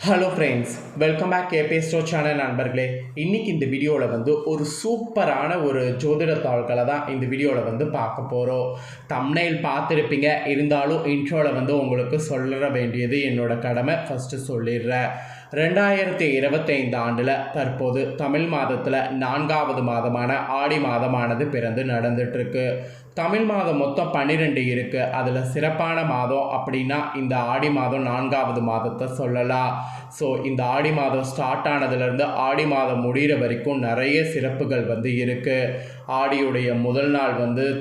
Hello friends, welcome back கேபே store channel நண்பர்களே. இன்றைக்கி இந்த வீடியோவில் ஒரு சூப்பரான ஒரு ஜோதிட தாள்களை தான் இந்த வீடியோவில் பார்க்க போகிறோம். தம்ப்நெயில் பார்த்துருப்பீங்க, இருந்தாலும் இன்ட்ரோவில் உங்களுக்கு சொல்ல வேண்டியது என்னோட கடமை. ஃபஸ்ட்டு சொல்லிடுறேன். 2025 ஆண்டில் தற்போது தமிழ் மாதத்தில் 4வது மாதமான ஆடி மாதமானது பிறந்து நடந்துகிட்ருக்கு. தமிழ் மாதம் மொத்தம் 12 இருக்குது. அதில் சிறப்பான மாதம் அப்படின்னா இந்த ஆடி மாதம் 4வது மாதத்தை சொல்லலாம். ஸோ இந்த ஆடி மாதம் ஸ்டார்ட் ஆனதுலேருந்து ஆடி மாதம் முடிகிற வரைக்கும் நிறைய சிறப்புகள் இருக்குது. ஆடியுடைய முதல் நாள்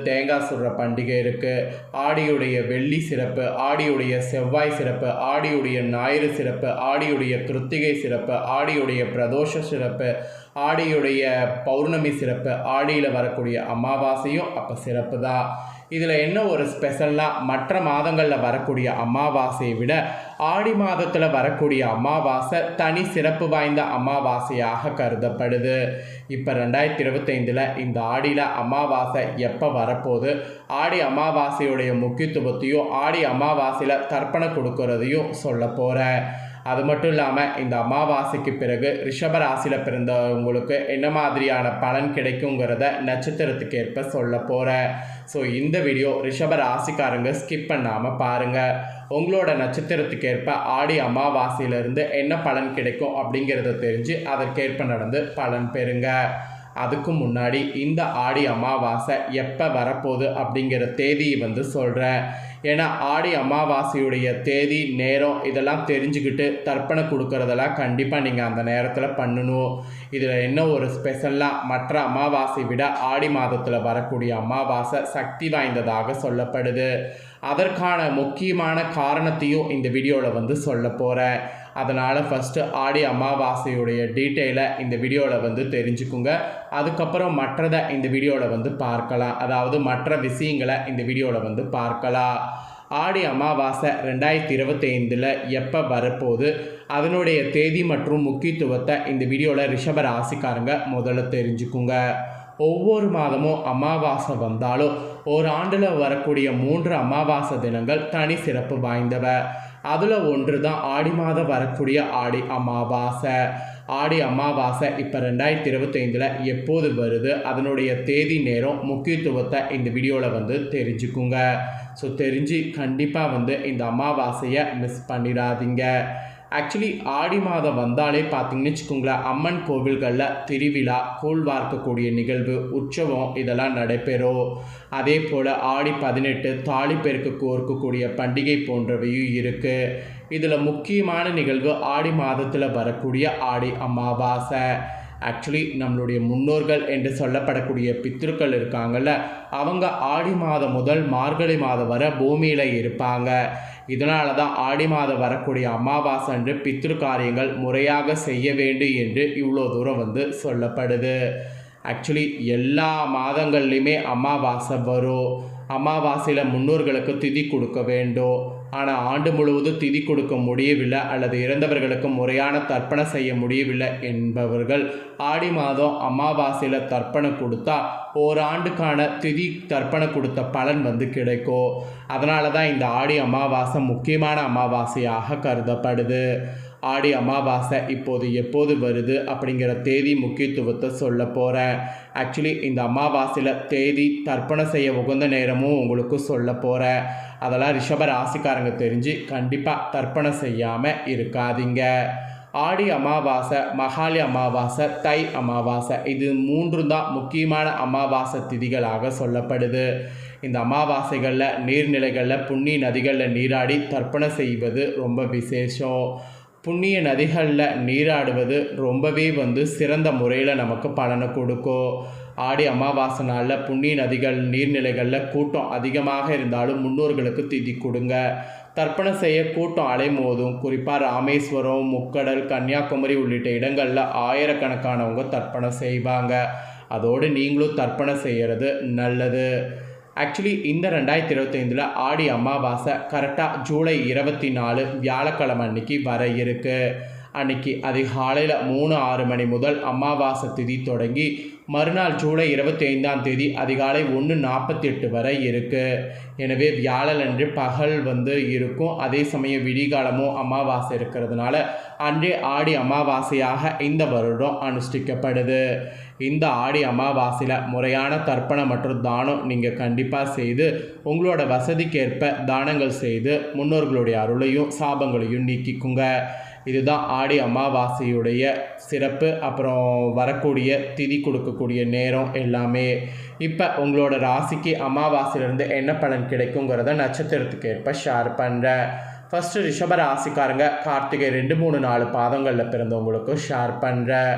தேங்காய் சுடுற பண்டிகை இருக்குது. ஆடியுடைய வெள்ளி சிறப்பு, ஆடியுடைய செவ்வாய் சிறப்பு, ஆடியுடைய ஞாயிறு சிறப்பு, ஆடியுடைய கிருத்திகை சிறப்பு, ஆடியுடைய பிரதோஷ சிறப்பு, ஆடியுடைய பௌர்ணமி சிறப்பு, ஆடியில் வரக்கூடிய அமாவாசையும் அப்போ சிறப்பு தான். இதில் என்ன ஒரு ஸ்பெஷல்னால், மற்ற மாதங்களில் வரக்கூடிய அமாவாசையை விட ஆடி மாதத்தில் வரக்கூடிய அமாவாசை தனி சிறப்பு வாய்ந்த அமாவாசையாக கருதப்படுது. இப்போ 2025 இந்த ஆடியில் அமாவாசை எப்போ வரப்போகுது, ஆடி அமாவாசையுடைய முக்கியத்துவத்தையும் ஆடி அமாவாசையில் தர்ப்பணம் கொடுக்கறதையும் சொல்ல போகிறேன். அது மட்டும் இல்லாமல் இந்த அமாவாசைக்கு பிறகு ரிஷபராசியில் பிறந்தவங்களுக்கு என்ன மாதிரியான பலன் கிடைக்குங்கிறத நட்சத்திரத்துக்கு ஏற்ப சொல்ல போகிறேன். ஸோ இந்த வீடியோ ரிஷபராசிக்காரங்க ஸ்கிப் பண்ணாமல் பாருங்கள். உங்களோட நட்சத்திரத்துக்கு ஏற்ப ஆடி அமாவாசையிலிருந்து என்ன பலன் கிடைக்கும் அப்படிங்கிறத தெரிஞ்சு அதற்கேற்ப நடந்து பலன் பெறுங்க. அதுக்கு முன்னாடி இந்த ஆடி அமாவாசை எப்போ வரப்போகுது அப்படிங்கிற தேதியை சொல்கிறேன். ஏன்னா ஆடி அமாவாசையுடைய தேதி, நேரம் இதெல்லாம் தெரிஞ்சுக்கிட்டு தர்ப்பணம் கொடுக்கறதெல்லாம் கண்டிப்பாக நீங்கள் அந்த நேரத்தில் பண்ணணும். இதில் என்ன ஒரு ஸ்பெஷலாக, மற்ற அமாவாசை விட ஆடி மாதத்தில் வரக்கூடிய அமாவாசை சக்தி வாய்ந்ததாக சொல்லப்படுது. அதற்கான முக்கியமான காரணத்தையும் இந்த வீடியோவில் சொல்ல போகிறேன். அதனால் ஃபஸ்ட்டு ஆடி அமாவாசையுடைய டீட்டெயிலை இந்த வீடியோவில் தெரிஞ்சுக்குங்க. அதுக்கப்புறம் மற்றதை இந்த வீடியோவில் பார்க்கலாம். அதாவது மற்ற விஷயங்களை இந்த வீடியோவில் பார்க்கலாம். ஆடி அமாவாசை 2025 எப்போ வரப்போகுது, அதனுடைய தேதி மற்றும் முக்கியத்துவத்தை இந்த வீடியோவில் ரிஷப ராசிக்காரங்க முதல்ல தெரிஞ்சுக்குங்க. ஒவ்வொரு மாதமும் அமாவாசை வந்தாலும் ஒரு ஆண்டில் வரக்கூடிய 3 அமாவாசை தினங்கள் தனி சிறப்பு வாய்ந்தவ. அதில் ஒன்று தான் ஆடி மாதம் வரக்கூடிய ஆடி அமாவாசை. ஆடி அமாவாசை இப்போ 2025 எப்போது வருது, அதனுடைய தேதி, நேரம், முக்கியத்துவத்தை இந்த வீடியோவில் தெரிஞ்சுக்குங்க. ஸோ தெரிஞ்சு கண்டிப்பாக இந்த அமாவாசையை மிஸ் பண்ணிடாதீங்க. ஆக்சுவலி ஆடி மாதம் வந்தாலே பார்த்தீங்கன்னு வச்சுக்கோங்களேன், அம்மன் கோவில்களில் திருவிழா, கூழ் வார்க்கக்கூடிய நிகழ்வு, உற்சவம் இதெல்லாம் நடைபெறும். அதே போல் ஆடி 18 தாலி பெருக்கு கோர்க்கக்கூடிய பண்டிகை போன்றவையும் இருக்குது. இதில் முக்கியமான நிகழ்வு ஆடி மாதத்தில் வரக்கூடிய ஆடி அமாவாசை. ஆக்சுவலி நம்மளுடைய முன்னோர்கள் என்று சொல்லப்படக்கூடிய பித்ருக்கள் இருக்காங்கள்ல, அவங்க ஆடி மாதம் முதல் மார்கழி மாதம் வரை பூமியில் இருப்பாங்க. இதனால தான் ஆடி மாதம் வரக்கூடிய அமாவாசை அன்று பித்ரு காரியங்கள் முறையாக செய்ய வேண்டும் என்று இவ்வளோ தூரம் சொல்லப்படுது. ஆக்சுவலி எல்லா மாதங்கள்லையுமே அமாவாசை வரும். அமாவாசையில் முன்னோர்களுக்கு திதி கொடுக்க வேண்டும். ஆனால் ஆண்டு முழுவதும் திதி கொடுக்க முடியவில்லை அல்லது இறந்தவர்களுக்கு முறையான தர்ப்பணம் செய்ய முடியவில்லை என்பவர்கள் ஆடி மாதம் அமாவாசையில் தர்ப்பணம் கொடுத்தா ஓராண்டுக்கான திதி தர்ப்பணம் கொடுத்த பலன் கிடைக்கும். அதனால தான் இந்த ஆடி அமாவாசை முக்கியமான அமாவாசையாக கருதப்படுது. ஆடி அமாவாசை இப்போது எப்போது வருது அப்படிங்கிற தேதி முக்கியத்துவத்தை சொல்ல போகிறேன். ஆக்சுவலி இந்த அமாவாசையில் தேதி, தர்ப்பணம் செய்ய உகந்த நேரமும் உங்களுக்கு சொல்ல போகிறேன். அதெல்லாம் ரிஷப ராசிக்காரங்க தெரிஞ்சு கண்டிப்பாக தர்ப்பணம் செய்யாமல் இருக்காதீங்க. ஆடி அமாவாசை, மகாலி அமாவாசை, தை அமாவாசை, இது 3 தான் முக்கியமான அமாவாசை திதிகளாக சொல்லப்படுது. இந்த அமாவாசைகளில் நீர்நிலைகளில், புண்ணிய நதிகளில் நீராடி தர்ப்பணம் செய்வது ரொம்ப விசேஷம். புண்ணிய நதிகளில் நீராடுவது ரொம்பவே சிறந்த முறையில் நமக்கு பலனை கொடுக்கும். ஆடி அமாவாசை நாளில் புண்ணிய நதிகள், நீர்நிலைகளில் கூட்டம் அதிகமாக இருந்தாலும் முன்னோர்களுக்கு திதி கொடுங்க. தர்ப்பணம் செய்ய கூட்டம் அலைமோதும். குறிப்பாக ராமேஸ்வரம், முக்கடல், கன்னியாகுமரி உள்ளிட்ட இடங்களில் ஆயிரக்கணக்கானவங்க தர்ப்பணம் செய்வாங்க. அதோடு நீங்களும் தர்ப்பணம் செய்கிறது நல்லது. ஆக்சுவலி இந்த 2025 ஆடி அமாவாசை கரெக்டாக ஜூலை 24 வியாழக்கிழமை அன்னைக்கு வர இருக்குது. அன்னைக்கு அதிகாலையில் 3:06 மணி முதல் அமாவாசை திதி தொடங்கி மறுநாள் ஜூலை 25ஆம் தேதி அதிகாலை 1:48 வரை இருக்குது. எனவே வியாழனன்று பகல் இருக்கும். அதே சமயம் விடிகாலமும் அமாவாசை இருக்கிறதுனால அன்றே ஆடி அமாவாசையாக இந்த வருடம் அனுஷ்டிக்கப்படுது. இந்த ஆடி அமாவாசையில் முறையான தர்ப்பணம் மற்றும் தானம் நீங்கள் கண்டிப்பாக செய்து உங்களோட வசதிக்கேற்ப தானங்கள் செய்து முன்னோர்களுடைய அருளையும் சாபங்களையும் நீக்கிக்குங்க. இதுதான் ஆடி அமாவாசையுடைய சிறப்பு. அப்புறம் வரக்கூடிய திதி கொடுக்கக்கூடிய நேரம் எல்லாமே. இப்போ உங்களோட ராசிக்கு அமாவாசையிலேருந்து என்ன பலன் கிடைக்குங்கிறத நட்சத்திரத்துக்கு ஏற்ப ஷேர் பண்ணுறேன். ஃபஸ்ட்டு ரிஷப ராசிக்காரங்க கார்த்திகை 2, 3, 4 பாதங்களில் பிறந்தவங்களுக்கு ஷேர் பண்ணுறேன்.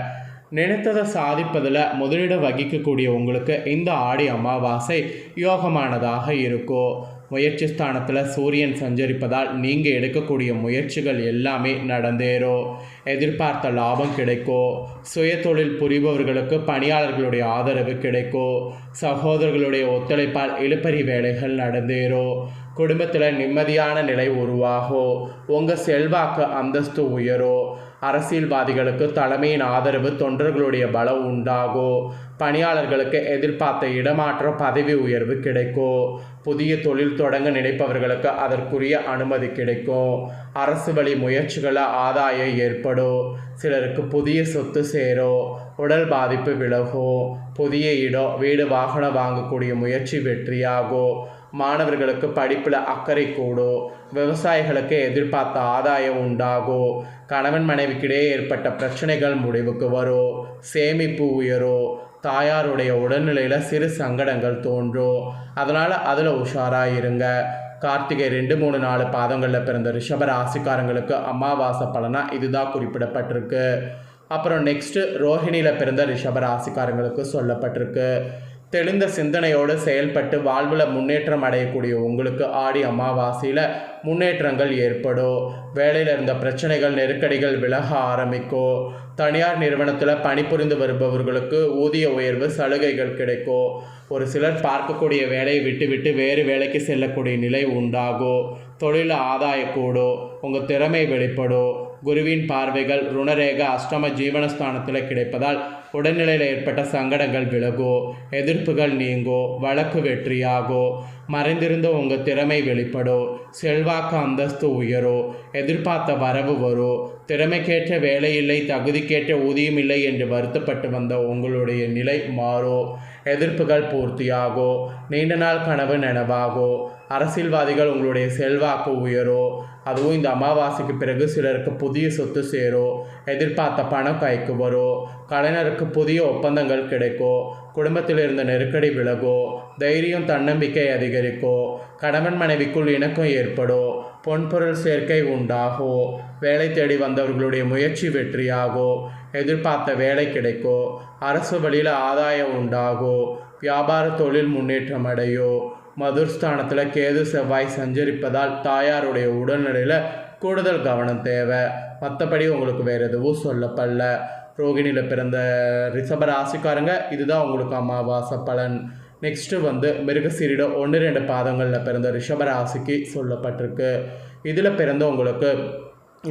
நினைத்ததை சாதிப்பதில் முதலிடம் வகிக்கக்கூடிய உங்களுக்கு இந்த ஆடி அமாவாசை யோகமானதாக இருக்கும். முயற்சி ஸ்தானத்தில் சூரியன் சஞ்சரிப்பதால் நீங்கள் எடுக்கக்கூடிய முயற்சிகள் எல்லாமே நடந்தேறும். எதிர்பார்த்த லாபம் கிடைக்கும். சுய தொழில் புரிபவர்களுக்கு பணியாளர்களுடைய ஆதரவு கிடைக்கும். சகோதரர்களுடைய ஒத்துழைப்பால் இழுபறி வேலைகள் நடந்தேறும். குடும்பத்தில் நிம்மதியான நிலை உருவாகும். உங்கள் செல்வாக்கு அந்தஸ்து உயரும். அரசியல்வாதிகளுக்கு தலைமையின் ஆதரவு தொண்டர்களுடைய பலம் உண்டாகும். பணியாளர்களுக்கு எதிர்பார்த்த இடமாற்றம் பதவி உயர்வு கிடைக்கும். புதிய தொழில் தொடங்க நினைப்பவர்களுக்கு அதற்குரிய அனுமதி கிடைக்கும். அரசு வழி முயற்சிகளில் ஆதாயம் ஏற்படும். சிலருக்கு புதிய சொத்து சேரும். உடல் பாதிப்பு விலகும். புதிய இடம் வீடு வாகனம் வாங்கக்கூடிய முயற்சி வெற்றியாகும். மாணவர்களுக்கு படிப்பில் அக்கறை கூடும். விவசாயிகளுக்கு எதிர்பார்த்த ஆதாயம் உண்டாகும். கணவன் மனைவிக்கிடையே ஏற்பட்ட பிரச்சனைகள் முடிவுக்கு வரும். சேமிப்பு உயரும். தாயாருடைய உடல்நிலையில் சிறு சங்கடங்கள் தோன்றும். அதனால் அதில் உஷாராக இருங்க. கார்த்திகை 2, 3, 4 பாதங்களில் பிறந்த ரிஷப ராசிக்காரங்களுக்கு அமாவாசை பலனா இதுதான் குறிப்பிடப்பட்டிருக்கு. அப்புறம் நெக்ஸ்ட்டு ரோஹிணியில் பிறந்த ரிஷப ராசிக்காரங்களுக்கு சொல்லப்பட்டிருக்கு. தெளிந்த சிந்தனையோடு செயல்பட்டு வாழ்வில் முன்னேற்றம் அடையக்கூடிய உங்களுக்கு ஆடி அமாவாசையில் முன்னேற்றங்கள் ஏற்படும். வேலையில் இருந்த பிரச்சனைகள் நெருக்கடிகள் விலக ஆரம்பிக்கும். தனியார் நிறுவனத்தில் பணிபுரிந்து வருபவர்களுக்கு ஊதிய உயர்வு சலுகைகள் கிடைக்கும். ஒரு சிலர் பார்க்கக்கூடிய வேலையை விட்டு வேறு வேலைக்கு செல்லக்கூடிய நிலை உண்டாகும். தொழில் ஆதாய கூடும். உங்கள் திறமை வெளிப்படும். குருவின் பார்வைகள் ருணரேக அஷ்டம ஜீவனஸ்தானத்தில் கிடைப்பதால் உடல்நிலையில் ஏற்பட்ட சங்கடங்கள் விலகும். எதிர்ப்புகள் நீங்கும். வழக்கு வெற்றியாகும். மறைந்திருந்த உங்கள் திறமை வெளிப்படும். செல்வாக்கு அந்தஸ்து உயரும். எதிர்பார்த்த வரவு வரும். திறமைக்கேற்ற வேலை இல்லை, தகுதிக்கேற்ற ஊதியம் இல்லை என்று வருத்தப்பட்டு வந்த உங்களுடைய நிலை மாறும். எதிர்ப்புகள் பூர்த்தியாகும். நீண்ட நாள் கனவு நனவாகும். அரசியல்வாதிகள் உங்களுடைய செல்வாக்கு உயரும். அதுவும் இந்த அமாவாசைக்கு பிறகு சிலருக்கு புதிய சொத்து சேரும். எதிர்பார்த்த பணம் கைக்கு வரும். கலைஞருக்கு புதிய ஒப்பந்தங்கள் கிடைக்கும். குடும்பத்தில் இருந்த நெருக்கடி விலகும். தைரியம் தன்னம்பிக்கை அதிகரிக்கும். கணவன் மனைவிக்குள் இணக்கம் ஏற்படும். பொன்பொருள் சேர்க்கை உண்டாகும். வேலை தேடி வந்தவர்களுடைய முயற்சி வெற்றியாகும். எதிர்பார்த்த வேலை கிடைக்கும். அரசு வழியில் ஆதாயம் உண்டாகும். வியாபார தொழில் முன்னேற்றம் அடையும். மதுர்ஸ்தானத்தில் கேது செவ்வாய் சஞ்சரிப்பதால் தாயாருடைய உடல்நிலையில் கூடுதல் கவனம் தேவை. மற்றபடி உங்களுக்கு வேறு எதுவும் சொல்லப்படல. ரோகிணியில் பிறந்த ரிஷப ராசிக்காரங்க இதுதான் உங்களுக்கு அமாவாசை பலன். நெக்ஸ்ட்டு மிருகசீரிடம் 1, 2 பாதங்களில் பிறந்த ரிஷப ராசிக்கு சொல்லப்பட்டிருக்கு. இதில் பிறந்த உங்களுக்கு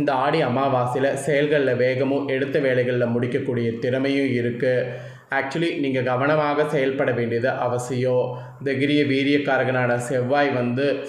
இந்த ஆடி அமாவாசையில் செயல்களில் வேகமும் எடுத்த வேலைகளில் முடிக்கக்கூடிய திறமையும் இருக்குது. ஆக்சுவலி நீங்கள் கவனமாக செயல்பட வேண்டியது அவசியம். தைரிய வீரியக்காரகனான செவ்வாய்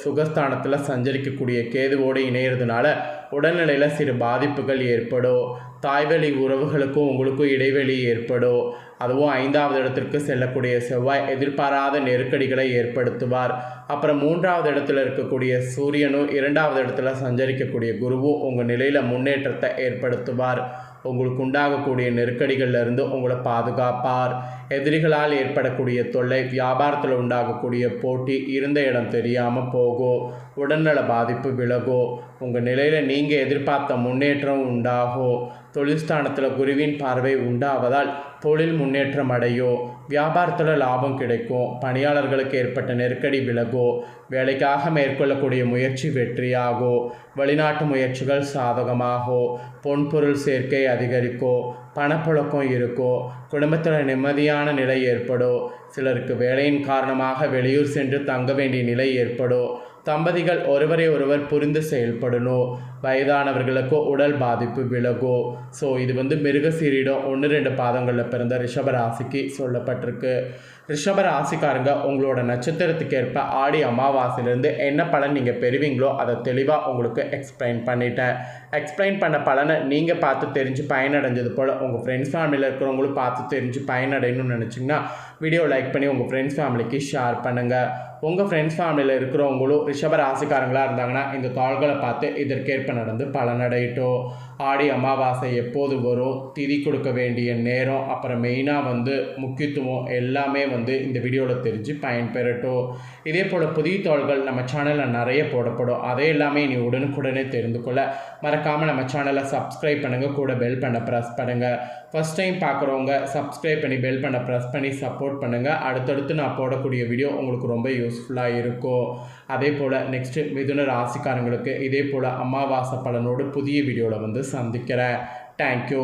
சுகஸ்தானத்தில் சஞ்சரிக்கக்கூடிய கேதுவோடு இணையிறதுனால உடல்நிலையில் சிறு பாதிப்புகள் ஏற்படும். தாய்வழி உறவுகளுக்கும் உங்களுக்கும் இடைவெளி ஏற்படும். அதுவும் 5வது இடத்திற்கு செல்லக்கூடிய செவ்வாய் எதிர்பாராத நெருக்கடிகளை ஏற்படுத்துவார். அப்புறம் 3வது இடத்துல இருக்கக்கூடிய சூரியனும் 2வது இடத்துல சஞ்சரிக்கக்கூடிய குருவும் உங்கள் நிலையில் முன்னேற்றத்தை ஏற்படுத்துவார். உங்களுக்கு உண்டாகக்கூடிய நெருக்கடிகளிலிருந்து உங்களை பாதுகாப்பார். எதிரிகளால் ஏற்படக்கூடிய தொல்லை, வியாபாரத்தில் உண்டாகக்கூடிய போட்டி, இருந்த இடம் தெரியாமல் போகும். உடல்நல பாதிப்பு விலகும். உங்கள் நிலையில் நீங்கள் எதிர்பார்த்த முன்னேற்றம் உண்டாகும். தொழில் ஸ்தானத்தில் குருவின் பார்வை உண்டாவதால் தொழில் முன்னேற்றம் அடையும். வியாபாரத்தில் லாபம் கிடைக்கும். பணியாளர்களுக்கு ஏற்பட்ட நெருக்கடி விலகும். வேலைக்காக மேற்கொள்ளக்கூடிய முயற்சி வெற்றியாகும். வெளிநாட்டு முயற்சிகள் சாதகமாகும். பொன்பொருள் சேர்க்கை அதிகரிக்கும். பணப்புழக்கம் இருக்கும். குடும்பத்தில் நிம்மதியான நிலை ஏற்படும். சிலருக்கு வேலையின் காரணமாக வெளியூர் சென்று தங்க வேண்டிய நிலை ஏற்படும். தம்பதிகள் ஒருவரை ஒருவர் புரிந்து செயல்படணும். வயதானவர்களுக்கு உடல் பாதிப்பு விலகும். ஸோ இது வந்து மிருகசீரிடம் 1-2 பாதங்களில் பிறந்த ரிஷப ராசிக்கு சொல்லப்பட்டிருக்கு. ரிஷப ராசிக்காரங்க உங்களோட நட்சத்திரத்துக்கு ஏற்ப ஆடி அமாவாசையிலேருந்து என்ன பலன் நீங்கள் பெறுவீங்களோ அதை தெளிவாக உங்களுக்கு எக்ஸ்பிளைன் பண்ணிட்டேன். எக்ஸ்பிளைன் பண்ண பலனை நீங்கள் பார்த்து தெரிஞ்சு பயனடைஞ்சது போல் உங்கள் ஃப்ரெண்ட்ஸ் ஃபேமிலியில் இருக்கிறவங்களும் பார்த்து தெரிஞ்சு பயனடையணும்னு நினச்சிங்கன்னா வீடியோ லைக் பண்ணி உங்கள் ஃப்ரெண்ட்ஸ் ஃபேமிலிக்கு ஷேர் பண்ணுங்கள். உங்கள் ஃப்ரெண்ட்ஸ் ஃபேமிலியில் இருக்கிறவங்களும் ரிஷப ராசிக்காரங்களாக இருந்தாங்கன்னா இந்த தாள்களை பார்த்து இதற்கேற்ப நடந்து பலனடையட்டும். ஆடி அமாவாசை எப்போது வரும், திதி கொடுக்க வேண்டிய நேரம், அப்புறம் மெயினாக வந்து முக்கியத்துவம் எல்லாமே வந்து இந்த வீடியோவில் தெரிஞ்சு பயன்பெறட்டும். இதே போல் புதிய தாள்கள் நம்ம சேனலில் நிறைய போடப்படும். அதே எல்லாமே நீ உடனுக்குடனே தெரிந்து கொள்ள மறக்காமல் நம்ம சேனலை சப்ஸ்கிரைப் பண்ணுங்கள், கூட பெல் பண்ண ப்ரெஸ் பண்ணுங்கள். ஃபஸ்ட் டைம் பார்க்குறவங்க சப்ஸ்கிரைப் பண்ணி பெல் பண்ண ப்ரெஸ் பண்ணி சப்போர்ட் பண்ணுங்கள். அடுத்தடுத்து நான் போடக்கூடிய வீடியோ உங்களுக்கு ரொம்ப யூஸ்ஃபுல்லாக இருக்கும். அதே போல் நெக்ஸ்ட்டு மிதுன ராசிக்காரங்களுக்கு இதே போல் அமாவாசை பலனோடு புதிய வீடியோவில் வந்து சந்திக்கிறேன். தேங்க்யூ.